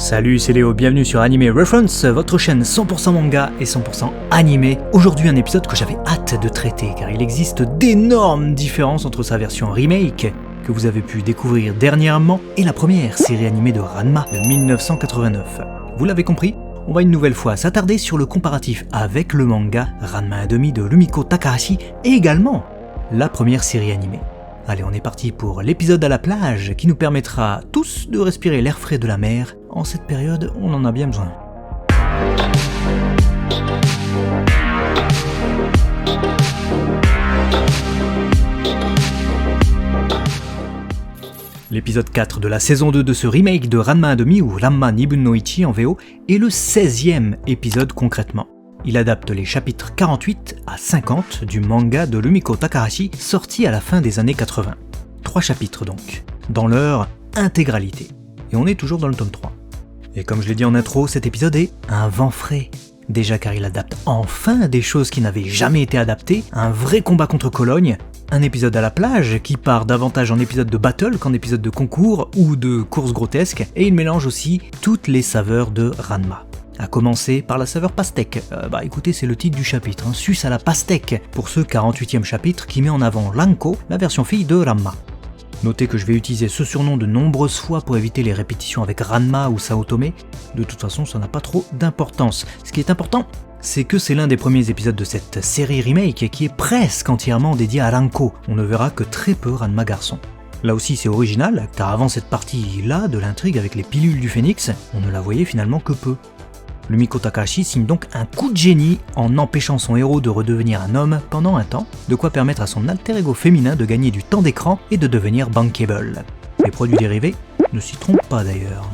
Salut, c'est Léo, bienvenue sur Anime Reference, votre chaîne 100% manga et 100% animé. Aujourd'hui un épisode que j'avais hâte de traiter car il existe d'énormes différences entre sa version remake, que vous avez pu découvrir dernièrement, et la première série animée de Ranma de 1989. Vous l'avez compris, on va une nouvelle fois s'attarder sur le comparatif avec le manga Ranma 1/2 de Rumiko Takahashi et également la première série animée. Allez, on est parti pour l'épisode à la plage qui nous permettra tous de respirer l'air frais de la mer. En cette période, on en a bien besoin. L'épisode 4 de la saison 2 de ce remake de Ranma 1/2 ou Ranma Nibun no Ichi en VO est le 16e épisode concrètement. Il adapte les chapitres 48 à 50 du manga de Rumiko Takahashi sorti à la fin des années 80. 3 chapitres donc, dans leur intégralité. Et on est toujours dans le tome 3. Et comme je l'ai dit en intro, cet épisode est un vent frais. Déjà car il adapte enfin des choses qui n'avaient jamais été adaptées, un vrai combat contre Cologne, un épisode à la plage qui part davantage en épisode de battle qu'en épisode de concours ou de course grotesque, et il mélange aussi toutes les saveurs de Ranma. À commencer par la saveur pastèque. Écoutez, c'est le titre du chapitre, Suce à la pastèque, pour ce 48e chapitre qui met en avant Ranko, la version fille de Ranma. Notez que je vais utiliser ce surnom de nombreuses fois pour éviter les répétitions avec Ranma ou Saotome. De toute façon, ça n'a pas trop d'importance. Ce qui est important, c'est que c'est l'un des premiers épisodes de cette série remake qui est presque entièrement dédié à Ranko. On ne verra que très peu Ranma garçon. Là aussi c'est original, car avant cette partie-là de l'intrigue avec les pilules du phénix, on ne la voyait finalement que peu. Rumiko Takahashi signe donc un coup de génie en empêchant son héros de redevenir un homme pendant un temps, de quoi permettre à son alter ego féminin de gagner du temps d'écran et de devenir bankable. Les produits dérivés ne s'y trompent pas d'ailleurs.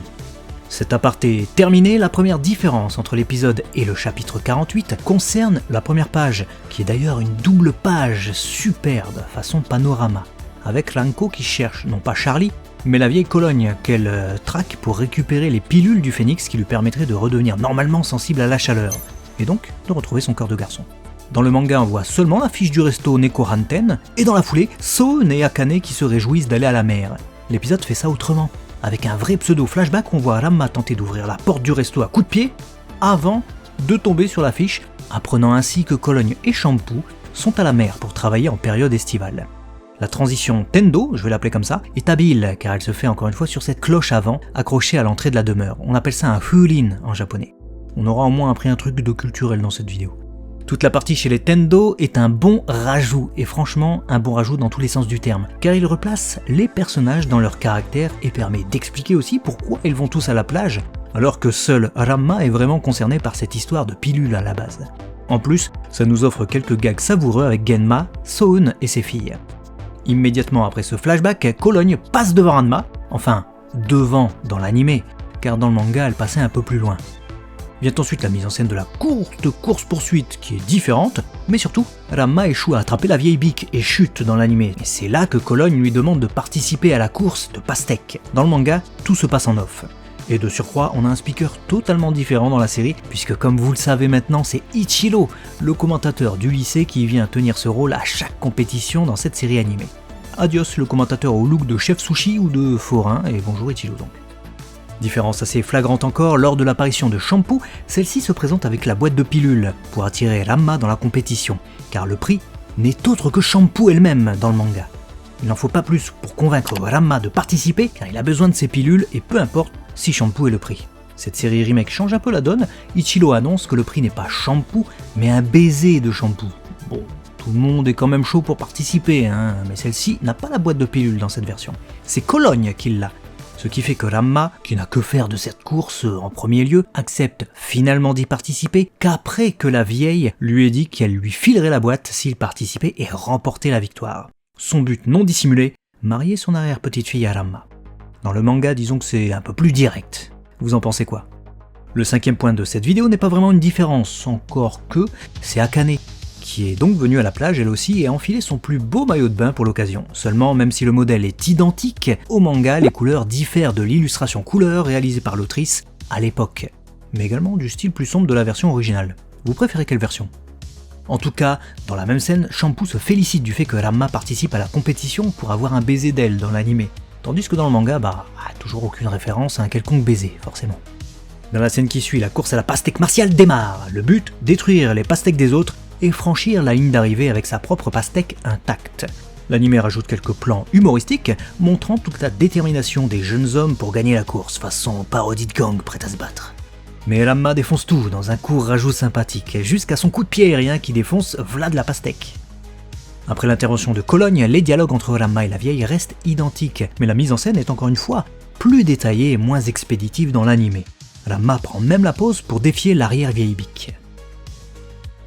Cet aparté terminé, la première différence entre l'épisode et le chapitre 48 concerne la première page, qui est d'ailleurs une double page superbe façon panorama, avec Ranko qui cherche non pas Charlie, mais la vieille Cologne qu'elle traque pour récupérer les pilules du phénix qui lui permettraient de redevenir normalement sensible à la chaleur, et donc de retrouver son corps de garçon. Dans le manga, on voit seulement l'affiche du resto Neko Ranten, et dans la foulée, Soun et Akane qui se réjouissent d'aller à la mer. L'épisode fait ça autrement, avec un vrai pseudo-flashback, on voit Ranma tenter d'ouvrir la porte du resto à coups de pied, avant de tomber sur l'affiche, apprenant ainsi que Cologne et Shampoo sont à la mer pour travailler en période estivale. La transition Tendo, je vais l'appeler comme ça, est habile car elle se fait encore une fois sur cette cloche avant accrochée à l'entrée de la demeure. On appelle ça un furin en japonais. On aura au moins appris un truc de culturel dans cette vidéo. Toute la partie chez les Tendo est un bon rajout, et franchement un bon rajout dans tous les sens du terme, car il replace les personnages dans leur caractère et permet d'expliquer aussi pourquoi ils vont tous à la plage, alors que seul Ranma est vraiment concerné par cette histoire de pilule à la base. En plus, ça nous offre quelques gags savoureux avec Genma, Soun et ses filles. Immédiatement après ce flashback, Cologne passe devant Ranma, enfin devant dans l'animé, car dans le manga elle passait un peu plus loin. Vient ensuite la mise en scène de la courte course-poursuite qui est différente, mais surtout, Ranma échoue à attraper la vieille bique et chute dans l'animé, et c'est là que Cologne lui demande de participer à la course de pastèque. Dans le manga, tout se passe en off. Et de surcroît, on a un speaker totalement différent dans la série, puisque comme vous le savez maintenant, c'est Ichiro, le commentateur du lycée qui vient tenir ce rôle à chaque compétition dans cette série animée. Adios le commentateur au look de chef sushi ou de forain, et bonjour Ichiro donc. Différence assez flagrante encore, lors de l'apparition de Shampoo, celle-ci se présente avec la boîte de pilules, pour attirer Ranma dans la compétition, car le prix n'est autre que Shampoo elle-même dans le manga. Il n'en faut pas plus pour convaincre Ranma de participer, car il a besoin de ses pilules, et peu importe si Shampoo est le prix. Cette série remake change un peu la donne, Ichiro annonce que le prix n'est pas Shampoo, mais un baiser de Shampoo. Bon, tout le monde est quand même chaud pour participer, mais celle-ci n'a pas la boîte de pilules dans cette version. C'est Cologne qui l'a. Ce qui fait que Ranma, qui n'a que faire de cette course en premier lieu, accepte finalement d'y participer qu'après que la vieille lui ait dit qu'elle lui filerait la boîte s'il participait et remportait la victoire. Son but non dissimulé, marier son arrière-petite-fille à Ranma. Dans le manga, disons que c'est un peu plus direct. Vous en pensez quoi ? Le 5e point de cette vidéo n'est pas vraiment une différence, encore que c'est Akane, qui est donc venue à la plage elle aussi et a enfilé son plus beau maillot de bain pour l'occasion. Seulement, même si le modèle est identique, au manga, les couleurs diffèrent de l'illustration couleur réalisée par l'autrice à l'époque, mais également du style plus sombre de la version originale. Vous préférez quelle version ? En tout cas, dans la même scène, Shampoo se félicite du fait que Ranma participe à la compétition pour avoir un baiser d'elle dans l'animé. Tandis que dans le manga, toujours aucune référence à un quelconque baiser, forcément. Dans la scène qui suit, la course à la pastèque martiale démarre. Le but, détruire les pastèques des autres et franchir la ligne d'arrivée avec sa propre pastèque intacte. L'anime rajoute quelques plans humoristiques montrant toute la détermination des jeunes hommes pour gagner la course, façon parodie de gang prête à se battre. Mais Ranma défonce tout dans un court rajout sympathique, jusqu'à son coup de pied aérien qui défonce Vlad la pastèque. Après l'intervention de Cologne, les dialogues entre Ranma et la vieille restent identiques, mais la mise en scène est encore une fois plus détaillée et moins expéditive dans l'anime. Ranma prend même la pause pour défier l'arrière-vieille bique.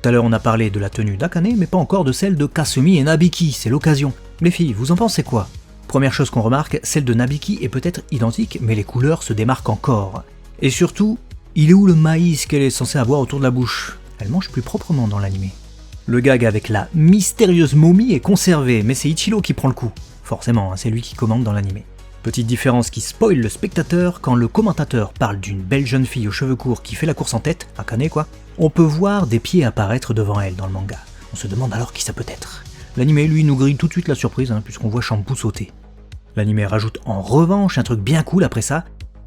Tout à l'heure on a parlé de la tenue d'Akane, mais pas encore de celle de Kasumi et Nabiki, c'est l'occasion. Les filles, vous en pensez quoi? Première chose qu'on remarque, celle de Nabiki est peut-être identique, mais les couleurs se démarquent encore. Et surtout, il est où le maïs qu'elle est censée avoir autour de la bouche? Elle mange plus proprement dans l'anime. Le gag avec la mystérieuse momie est conservé, mais c'est Ichiro qui prend le coup. Forcément, c'est lui qui commande dans l'anime. Petite différence qui spoil le spectateur, quand le commentateur parle d'une belle jeune fille aux cheveux courts qui fait la course en tête, Akane quoi, on peut voir des pieds apparaître devant elle dans le manga. On se demande alors qui ça peut être. L'anime lui nous grille tout de suite la surprise, puisqu'on voit Shampoo sauter. L'anime rajoute en revanche un truc bien cool après ça,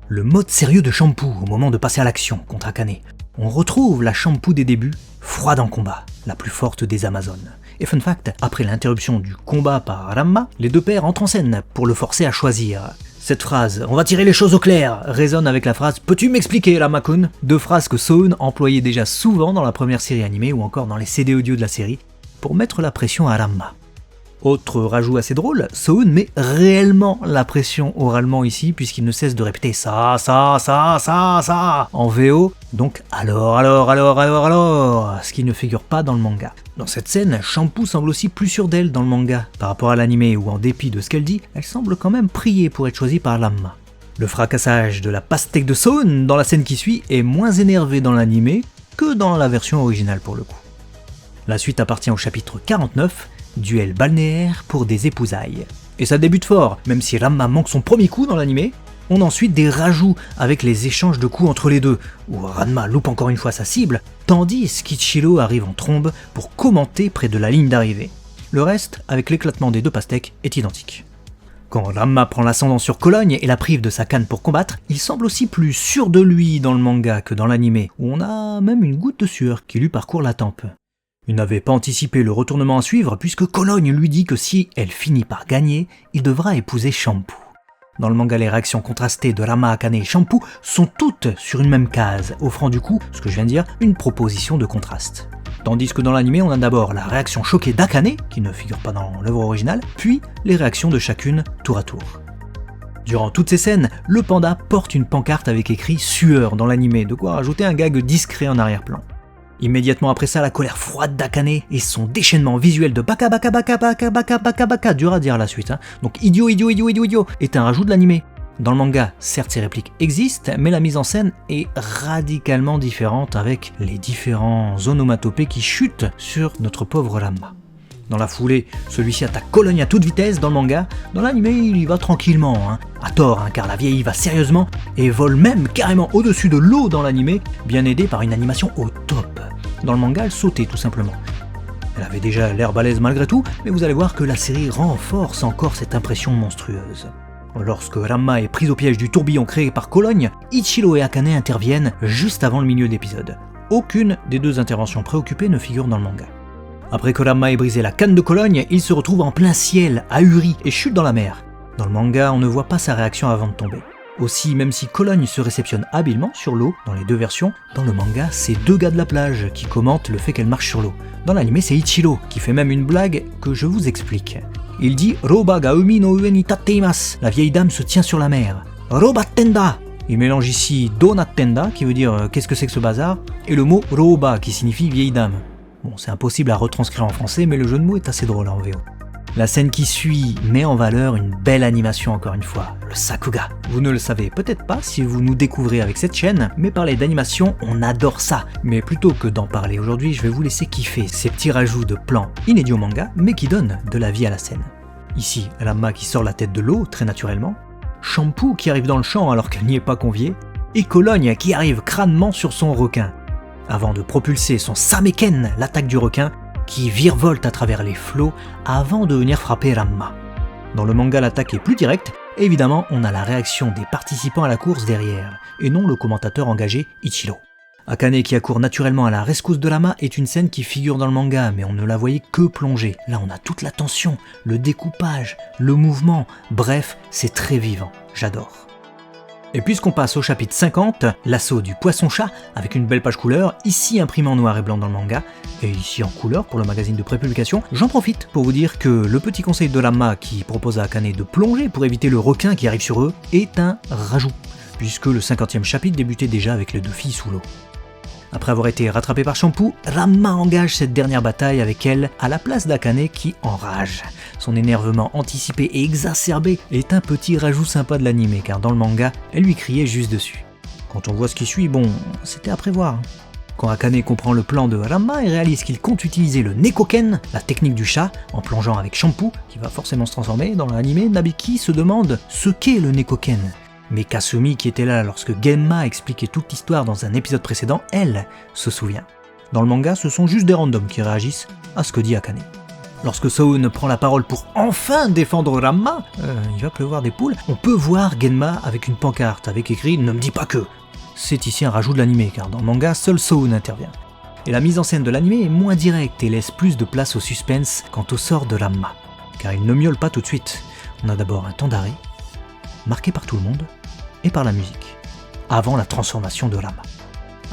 le mode sérieux de Shampoo au moment de passer à l'action contre Akane. On retrouve la Shampoo des débuts, froide en combat, la plus forte des Amazones. Et fun fact, après l'interruption du combat par Ranma, les deux pères entrent en scène pour le forcer à choisir. Cette phrase « On va tirer les choses au clair » résonne avec la phrase « Peux-tu m'expliquer, Ranma-kun » Deux phrases que Soun employait déjà souvent dans la première série animée ou encore dans les CD audio de la série pour mettre la pression à Ranma. Autre rajout assez drôle, Soun met réellement la pression oralement ici puisqu'il ne cesse de répéter ça en VO, donc alors, ce qui ne figure pas dans le manga. Dans cette scène, Shampoo semble aussi plus sûre d'elle dans le manga par rapport à l'anime où en dépit de ce qu'elle dit, elle semble quand même prier pour être choisie par Ranma. Le fracassage de la pastèque de Soun dans la scène qui suit est moins énervé dans l'anime que dans la version originale pour le coup. La suite appartient au chapitre 49, duel balnéaire pour des épousailles. Et ça débute fort, même si Ranma manque son premier coup dans l'anime, on a ensuite des rajouts avec les échanges de coups entre les deux, où Ranma loupe encore une fois sa cible, tandis qu'Ichiro arrive en trombe pour commenter près de la ligne d'arrivée. Le reste, avec l'éclatement des deux pastèques, est identique. Quand Ranma prend l'ascendant sur Cologne et la prive de sa canne pour combattre, il semble aussi plus sûr de lui dans le manga que dans l'anime, où on a même une goutte de sueur qui lui parcourt la tempe. Il n'avait pas anticipé le retournement à suivre puisque Cologne lui dit que si elle finit par gagner, il devra épouser Shampoo. Dans le manga, les réactions contrastées de Ranma, Akane et Shampoo sont toutes sur une même case, offrant du coup, ce que je viens de dire, une proposition de contraste. Tandis que dans l'anime, on a d'abord la réaction choquée d'Akane, qui ne figure pas dans l'œuvre originale, puis les réactions de chacune tour à tour. Durant toutes ces scènes, le panda porte une pancarte avec écrit « sueur » dans l'anime, de quoi rajouter un gag discret en arrière-plan. Immédiatement après ça, la colère froide d'Akane et son déchaînement visuel de baka baka baka baka baka baka baka, dur à dire la suite, Donc idiot est un rajout de l'anime. Dans le manga, certes ces répliques existent, mais la mise en scène est radicalement différente avec les différents onomatopées qui chutent sur notre pauvre Ranma. Dans la foulée, celui-ci attaque Cologne à toute vitesse dans le manga, dans l'anime il y va tranquillement, à tort car la vieille y va sérieusement et vole même carrément au-dessus de l'eau dans l'anime, bien aidée par une animation au top. Dans le manga, elle sautait tout simplement. Elle avait déjà l'air balèze malgré tout, mais vous allez voir que la série renforce encore cette impression monstrueuse. Lorsque Ranma est prise au piège du tourbillon créé par Cologne, Ichiro et Akane interviennent juste avant le milieu de l'épisode. Aucune des deux interventions préoccupées ne figure dans le manga. Après que Ranma ait brisé la canne de Cologne, il se retrouve en plein ciel, ahuri, et chute dans la mer. Dans le manga, on ne voit pas sa réaction avant de tomber. Aussi, même si Cologne se réceptionne habilement sur l'eau, dans les deux versions, dans le manga, c'est deux gars de la plage qui commentent le fait qu'elle marche sur l'eau. Dans l'anime, c'est Ichiro, qui fait même une blague que je vous explique. Il dit « Roba ga umi no ue ni tatte imasu », la vieille dame se tient sur la mer. « Roba tenda », il mélange ici « donat tenda », qui veut dire « qu'est-ce que c'est que ce bazar », et le mot « roba », qui signifie « vieille dame ». Bon, c'est impossible à retranscrire en français, mais le jeu de mots est assez drôle en VO. La scène qui suit met en valeur une belle animation encore une fois, le Sakuga. Vous ne le savez peut-être pas si vous nous découvrez avec cette chaîne, mais parler d'animation, on adore ça. Mais plutôt que d'en parler aujourd'hui, je vais vous laisser kiffer ces petits rajouts de plans inédits au manga, mais qui donnent de la vie à la scène. Ici, Ranma qui sort la tête de l'eau, très naturellement, Shampoo qui arrive dans le champ alors qu'elle n'y est pas conviée, et Cologne qui arrive crânement sur son requin, avant de propulser son Sameken, l'attaque du requin, qui virevolte à travers les flots avant de venir frapper Ranma. Dans le manga, l'attaque est plus directe Et évidemment, on a la réaction des participants à la course derrière, et non le commentateur engagé Ichiro. Akane qui accourt naturellement à la rescousse de Ranma est une scène qui figure dans le manga, mais on ne la voyait que plonger. Là on a toute la tension, le découpage, le mouvement, bref, c'est très vivant, j'adore. Et puisqu'on passe au chapitre 50, l'assaut du poisson-chat, avec une belle page couleur, ici imprimée en noir et blanc dans le manga, et ici en couleur pour le magazine de prépublication, j'en profite pour vous dire que le petit conseil de Ranma qui propose à Akane de plonger pour éviter le requin qui arrive sur eux est un rajout, puisque le 50e chapitre débutait déjà avec les deux filles sous l'eau. Après avoir été rattrapé par Shampoo, Ranma engage cette dernière bataille avec elle à la place d'Akane qui enrage. Son énervement anticipé et exacerbé est un petit rajout sympa de l'anime car dans le manga, elle lui criait juste dessus. Quand on voit ce qui suit, bon, c'était à prévoir. Quand Akane comprend le plan de Ranma et réalise qu'il compte utiliser le Nekoken, la technique du chat, en plongeant avec Shampoo, qui va forcément se transformer, dans l'anime, Nabiki se demande ce qu'est le Nekoken. Mais Kasumi, qui était là lorsque Genma expliquait toute l'histoire dans un épisode précédent, elle se souvient. Dans le manga, ce sont juste des randoms qui réagissent à ce que dit Akane. Lorsque Soun prend la parole pour enfin défendre Ranma, il va pleuvoir des poules, on peut voir Genma avec une pancarte avec écrit « Ne me dis pas que ». C'est ici un rajout de l'anime, car dans le manga, seul Soun intervient. Et la mise en scène de l'anime est moins directe et laisse plus de place au suspense quant au sort de Ranma. Car il ne miaule pas tout de suite. On a d'abord un temps d'arrêt, marqué par tout le monde, et par la musique, avant la transformation de Ranma.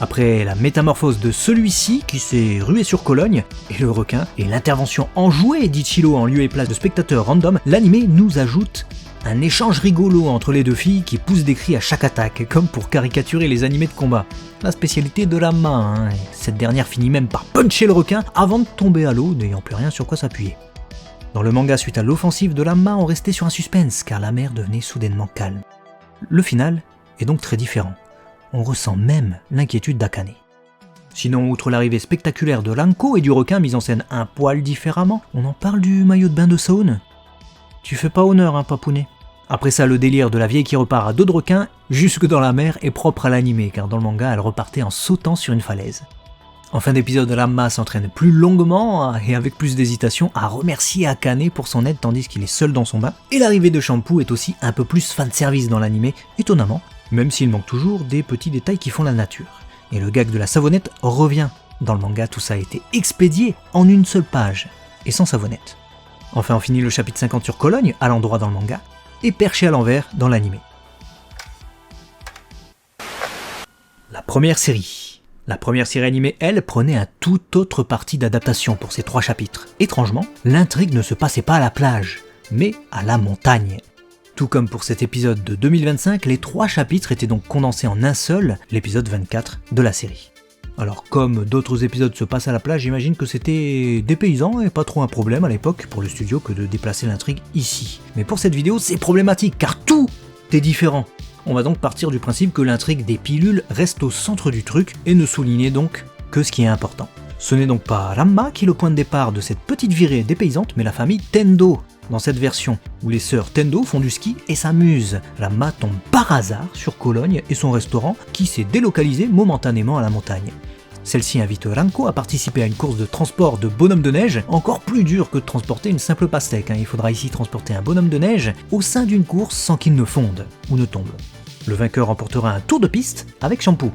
Après la métamorphose de celui-ci qui s'est rué sur Cologne et le requin, et l'intervention enjouée d'Ichiro en lieu et place de spectateurs random, l'anime nous ajoute un échange rigolo entre les deux filles qui poussent des cris à chaque attaque, comme pour caricaturer les animés de combat. La spécialité de Ranma, et cette dernière finit même par puncher le requin avant de tomber à l'eau, n'ayant plus rien sur quoi s'appuyer. Dans le manga, suite à l'offensive de Ranma, on restait sur un suspense, car la mer devenait soudainement calme. Le final est donc très différent. On ressent même l'inquiétude d'Akane. Sinon, outre l'arrivée spectaculaire de Ranko et du requin mis en scène un poil différemment, on en parle du maillot de bain de Soun. Tu fais pas honneur, hein, papounet. Après ça, le délire de la vieille qui repart à dos de requin, jusque dans la mer, est propre à l'anime, car dans le manga, elle repartait en sautant sur une falaise. En fin d'épisode, Ranma s'entraîne plus longuement et avec plus d'hésitation à remercier Akane pour son aide tandis qu'il est seul dans son bain. Et l'arrivée de Shampoo est aussi un peu plus fanservice dans l'anime, étonnamment, même s'il manque toujours des petits détails qui font la nature. Et le gag de la savonnette revient. Dans le manga, tout ça a été expédié en une seule page, et sans savonnette. Enfin, on finit le chapitre 50 sur Cologne, à l'endroit dans le manga, et perché à l'envers dans l'anime. La première série animée, elle, prenait un tout autre parti d'adaptation pour ces 3 chapitres. Étrangement, l'intrigue ne se passait pas à la plage, mais à la montagne. Tout comme pour cet épisode de 2025, les 3 chapitres étaient donc condensés en un seul, l'épisode 24 de la série. Alors comme d'autres épisodes se passent à la plage, j'imagine que c'était dépaysant et pas trop un problème à l'époque pour le studio que de déplacer l'intrigue ici. Mais pour cette vidéo, c'est problématique car tout est différent. On va donc partir du principe que l'intrigue des pilules reste au centre du truc et ne souligner donc que ce qui est important. Ce n'est donc pas Ranma qui est le point de départ de cette petite virée dépaysante, mais la famille Tendo. Dans cette version, où les sœurs Tendo font du ski et s'amusent, Ranma tombe par hasard sur Cologne et son restaurant qui s'est délocalisé momentanément à la montagne. Celle-ci invite Ranko à participer à une course de transport de bonhomme de neige, encore plus dur que de transporter une simple pastèque. Il faudra ici transporter un bonhomme de neige au sein d'une course sans qu'il ne fonde ou ne tombe. Le vainqueur remportera un tour de piste avec Shampoo.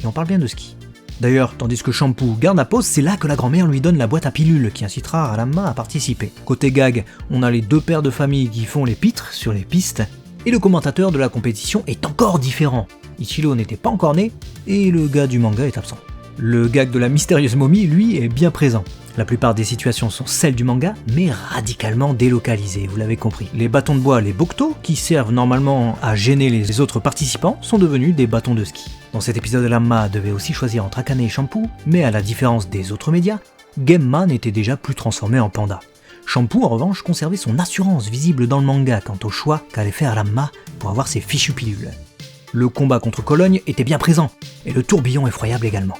Et on parle bien de ski. D'ailleurs, tandis que Shampoo garde la pause, c'est là que la grand-mère lui donne la boîte à pilules qui incitera Ranma à participer. Côté gag, on a les 2 pères de famille qui font les pitres sur les pistes, et le commentateur de la compétition est encore différent. Ichiro n'était pas encore né, et le gars du manga est absent. Le gag de la mystérieuse momie, lui, est bien présent. La plupart des situations sont celles du manga, mais radicalement délocalisées, vous l'avez compris. Les bâtons de bois, les bokuto, qui servent normalement à gêner les autres participants, sont devenus des bâtons de ski. Dans cet épisode, Ranma devait aussi choisir entre Akane et Shampoo, mais à la différence des autres médias, Genma n'était déjà plus transformé en panda. Shampoo, en revanche, conservait son assurance visible dans le manga quant au choix qu'allait faire Ranma pour avoir ses fichues pilules. Le combat contre Cologne était bien présent, et le tourbillon effroyable également.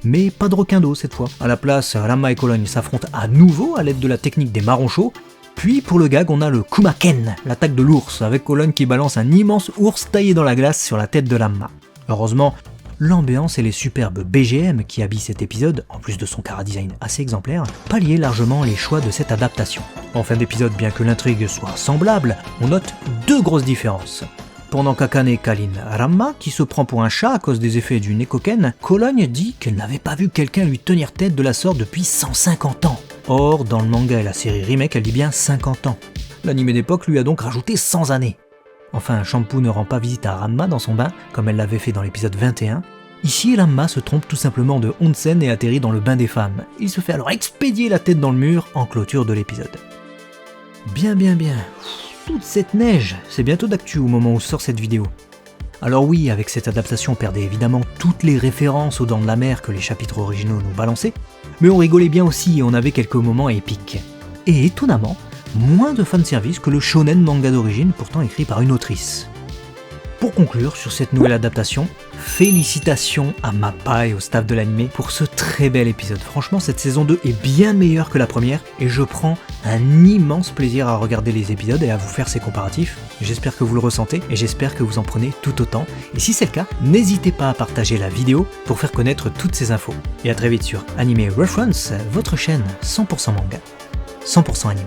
Mais pas de requin d'eau cette fois. À la place, Ranma et Cologne s'affrontent à nouveau à l'aide de la technique des marrons chauds. Puis pour le gag, on a le Kumaken, l'attaque de l'ours, avec Cologne qui balance un immense ours taillé dans la glace sur la tête de Ranma. Heureusement, l'ambiance et les superbes BGM qui habillent cet épisode, en plus de son chara-design assez exemplaire, palliaient largement les choix de cette adaptation. En fin d'épisode, bien que l'intrigue soit semblable, on note deux grosses différences. Pendant qu'Akane câline Ranma, qui se prend pour un chat à cause des effets du Nekoken, Cologne dit qu'elle n'avait pas vu quelqu'un lui tenir tête de la sorte depuis 150 ans. Or, dans le manga et la série remake, elle dit bien 50 ans. L'anime d'époque lui a donc rajouté 100 années. Enfin, Shampoo ne rend pas visite à Ranma dans son bain, comme elle l'avait fait dans l'épisode 21. Ici, Ranma se trompe tout simplement de onsen et atterrit dans le bain des femmes. Il se fait alors expédier la tête dans le mur en clôture de l'épisode. Bien. Toute cette neige, c'est bientôt d'actu au moment où sort cette vidéo. Alors oui, avec cette adaptation on perdait évidemment toutes les références aux Dents de la Mer que les chapitres originaux nous balançaient, mais on rigolait bien aussi et on avait quelques moments épiques. Et étonnamment, moins de fanservice que le shonen manga d'origine pourtant écrit par une autrice. Pour conclure sur cette nouvelle adaptation, félicitations à Mappa et au staff de l'anime pour ce très bel épisode. Franchement, cette saison 2 est bien meilleure que la première et je prends un immense plaisir à regarder les épisodes et à vous faire ces comparatifs. J'espère que vous le ressentez et j'espère que vous en prenez tout autant. Et si c'est le cas, n'hésitez pas à partager la vidéo pour faire connaître toutes ces infos. Et à très vite sur Anime Reference, votre chaîne 100% manga, 100% anime.